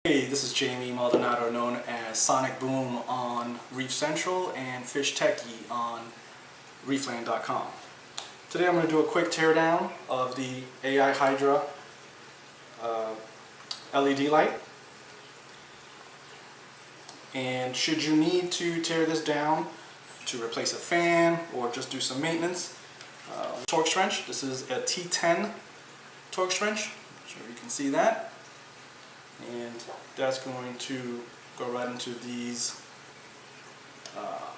Hey, this is Jamie Maldonado, known as Sonic Boom on Reef Central and Fish Techie on reefland.com. Today I'm going to do a quick teardown of the AI Hydra LED light. And should you need to tear this down to replace a fan or just do some maintenance, Torx wrench. This is a T10 Torx wrench. I'm sure you can see that. And that's going to go right into these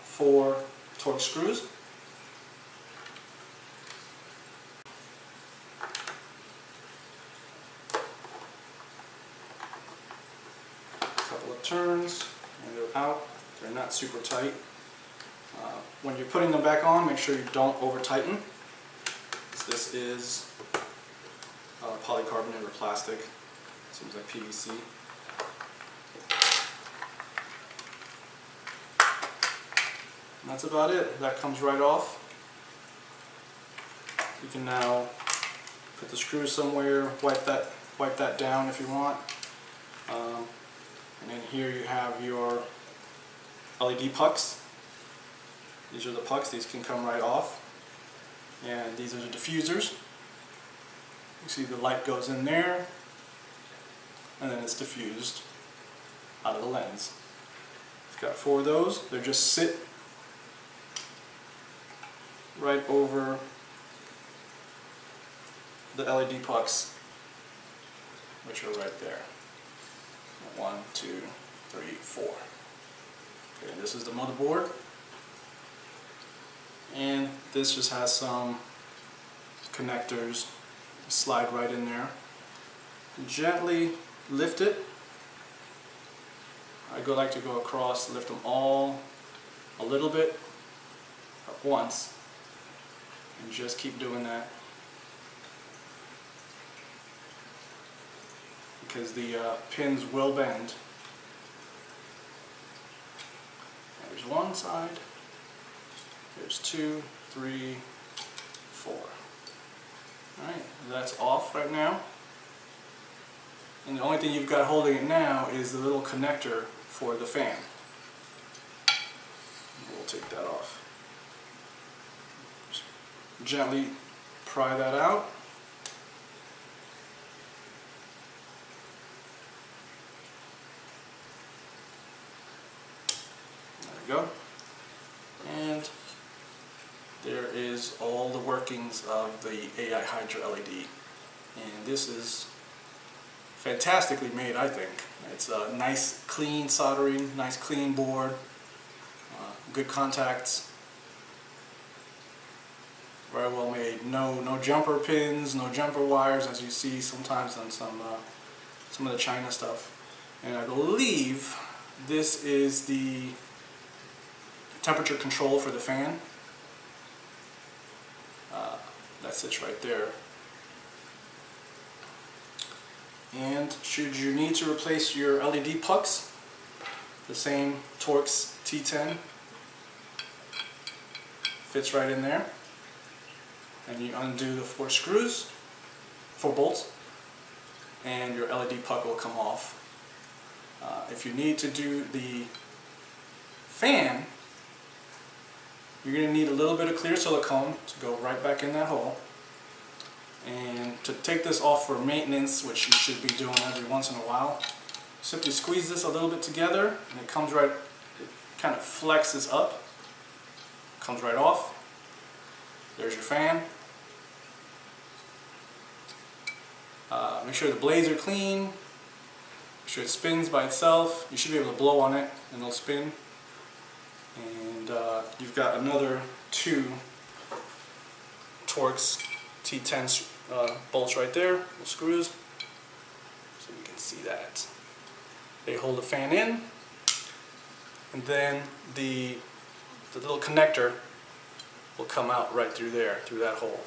4 Torx screws. A couple of turns and they're out. They're not super tight. When you're putting them back on, make sure you don't over tighten. This is polycarbonate or plastic. Seems like PVC. And that's about it. That comes right off. You can now put the screws somewhere, wipe that down if you want. And then here you have your LED pucks. These are the pucks. These can come right off. And these are the diffusers. You see the light goes in there, and then it's diffused out of the lens. I've got 4 of those. They just sit right over the LED pucks, which are right there. 1, 2, 3, 4. Okay, and this is the motherboard. And this just has some connectors. Slide right in there. Gently lift it. I like to go across, lift them all a little bit at once, and just keep doing that because the pins will bend. There's one side, there's 2, 3, 4. Alright, that's off right now. And the only thing you've got holding it now is the little connector for the fan. We'll take that off. Just gently pry that out. There we go. And there is all the workings of the AI Hydra LED. And this is fantastically made, I think. It's a nice clean soldering, nice clean board, good contacts, very well made. No jumper pins, no jumper wires as you see sometimes on some of the China stuff. And I believe this is the temperature control for the fan. That sits right there. And should you need to replace your LED pucks, the same Torx T10 fits right in there. And you undo the 4 screws, 4 bolts, and your LED puck will come off. If you need to do the fan, you're going to need a little bit of clear silicone to go right back in that hole. And to take this off for maintenance, which you should be doing every once in a while, simply squeeze this a little bit together and it comes right, it kind of flexes up, comes right off. There's your fan. Make sure the blades are clean, make sure it spins by itself. You should be able to blow on it and it'll spin. And you've got another 2 Torx T10 bolts right there, the screws, so you can see that. They hold the fan in, and then the little connector will come out right through there, through that hole.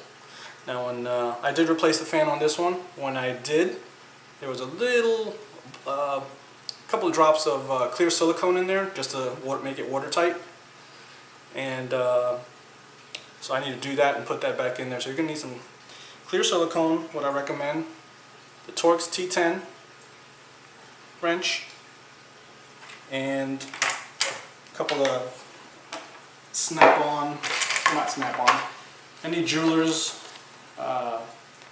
Now when I did replace the fan on this one, when I did, there was a little couple of drops of clear silicone in there just to make it watertight. And so I need to do that and put that back in there. So you're going to need some clear silicone, what I recommend. The Torx T10 wrench and a couple of any jeweler's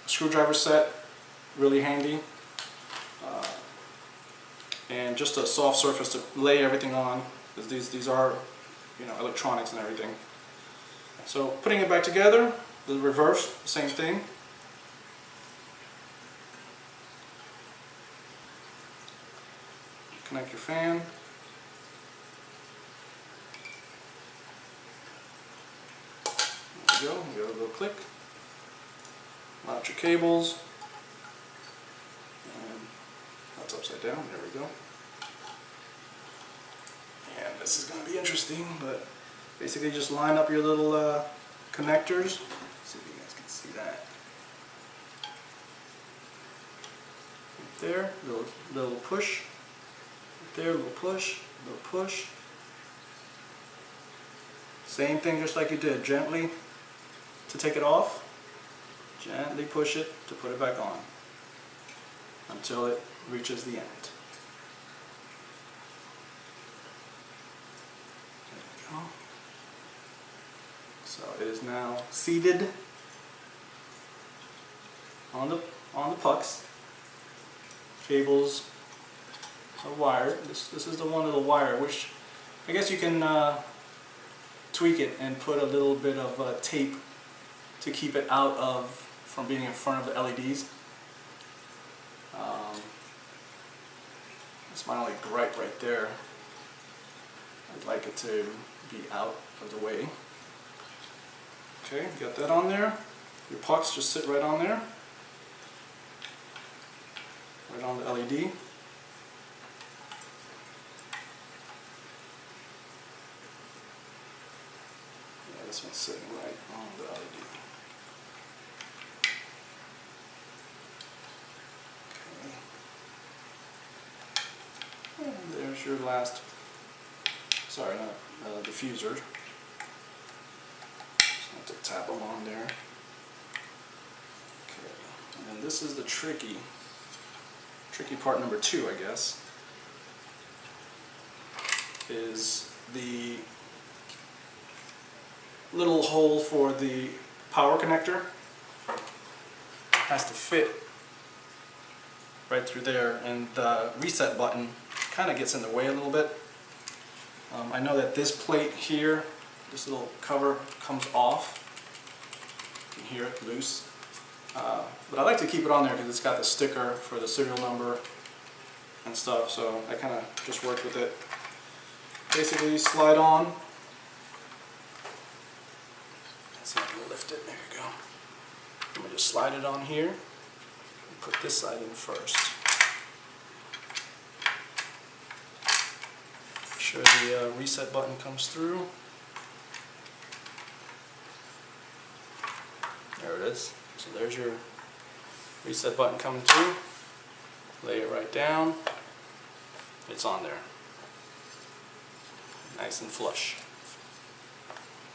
screwdriver set, really handy, and just a soft surface to lay everything on, because these are, you know, electronics and everything. So putting it back together, the reverse, same thing. Connect your fan. There you go, give it a little click. Mount your cables. And that's upside down, there we go. And this is going to be interesting, but basically just line up your little connectors. See if you guys can see that. Right there, little push. Right there, little push, little push. Same thing just like you did, gently to take it off, gently push it to put it back on until it reaches the end. There we go. So it is now seated on the pucks. Cables are wired. This is the one little wire, which I guess you can tweak it and put a little bit of tape to keep it out of from being in front of the LEDs. That's my only gripe right there. I'd like it to be out of the way. Okay, got that on there. Your pucks just sit right on there. Right on the LED. Yeah, this one's sitting right on the LED. Okay. And there's your last, sorry, not diffuser. Just have to tap them on there. Okay, and then this is the tricky part number 2, I guess, is the little hole for the power connector. Has to fit right through there, and the reset button kind of gets in the way a little bit. I know that this plate here, this little cover, comes off. You can hear it loose. But I like to keep it on there because it's got the sticker for the serial number and stuff, so I kind of just worked with it. Basically slide on. Let's see if I can lift it, there you go. I'm going to just slide it on here and put this side in first. Make sure the reset button comes through. There it is. So there's your reset button coming through. Lay it right down. It's on there. Nice and flush.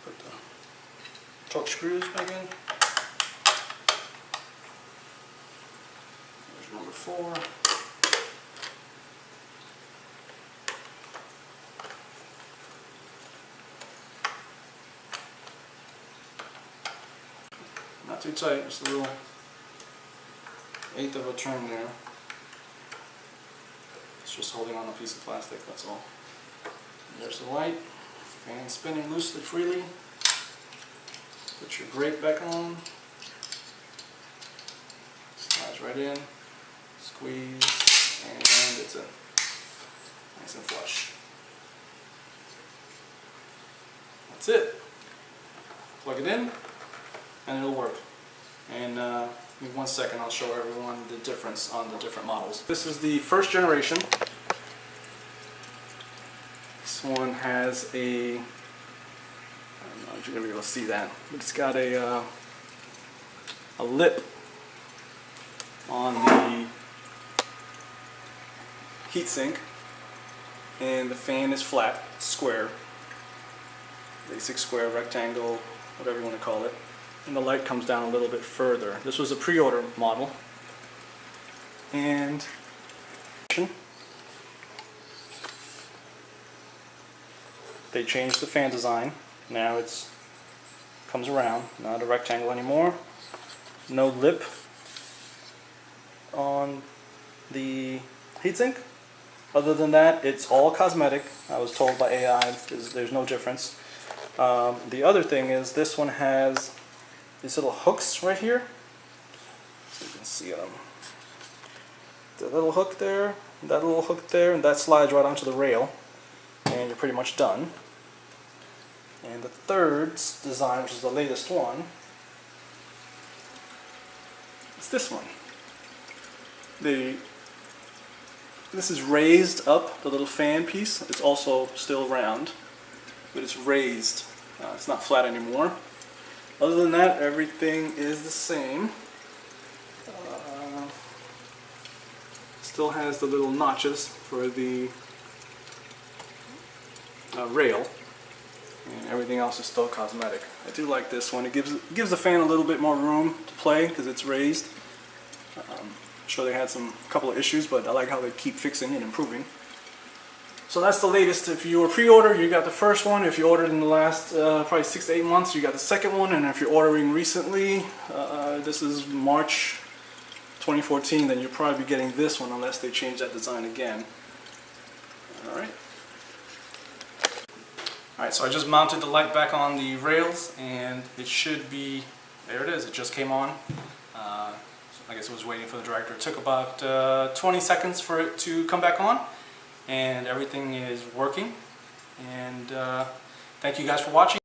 Put the torque screws back in. There's number 4. Not too tight, just a little 1/8 of a turn there. It's just holding on a piece of plastic, that's all. And there's the light. Fan spinning loosely, freely. Put your brake back on. Slides right in. Squeeze, and it's in. Nice and flush. That's it. Plug it in, and it'll work. And in 1 second I'll show everyone the difference on the different models. This is the first generation. This one has a, I don't know if you're going to be able to see that, but it's got a lip on the heatsink, and the fan is flat, square, basic square, rectangle, whatever you want to call it. And the light comes down a little bit further. This was a pre-order model. And they changed the fan design. Now it's comes around, not a rectangle anymore. No lip on the heatsink. Other than that, it's all cosmetic. I was told by AI there's no difference. The other thing is this one has these little hooks right here. So you can see them. The little hook there, that little hook there, and that slides right onto the rail, and you're pretty much done. And the third design, which is the latest one, it's this one. This is raised up, the little fan piece. It's also still round, but it's raised. It's not flat anymore. Other than that, everything is the same. Still has the little notches for the rail, and everything else is still cosmetic. I do like this one. It gives the fan a little bit more room to play because it's raised. I'm sure they had a couple of issues, but I like how they keep fixing and improving. So that's the latest. If you were pre-order, you got the first one. If you ordered in the last probably 6 to 8 months, you got the second one. And if you're ordering recently, this is March 2014, then you'll probably be getting this one unless they change that design again. Alright. Alright, so I just mounted the light back on the rails, and it should be, there it is, it just came on. I guess it was waiting for the director. It took about 20 seconds for it to come back on, and everything is working. And thank you guys for watching.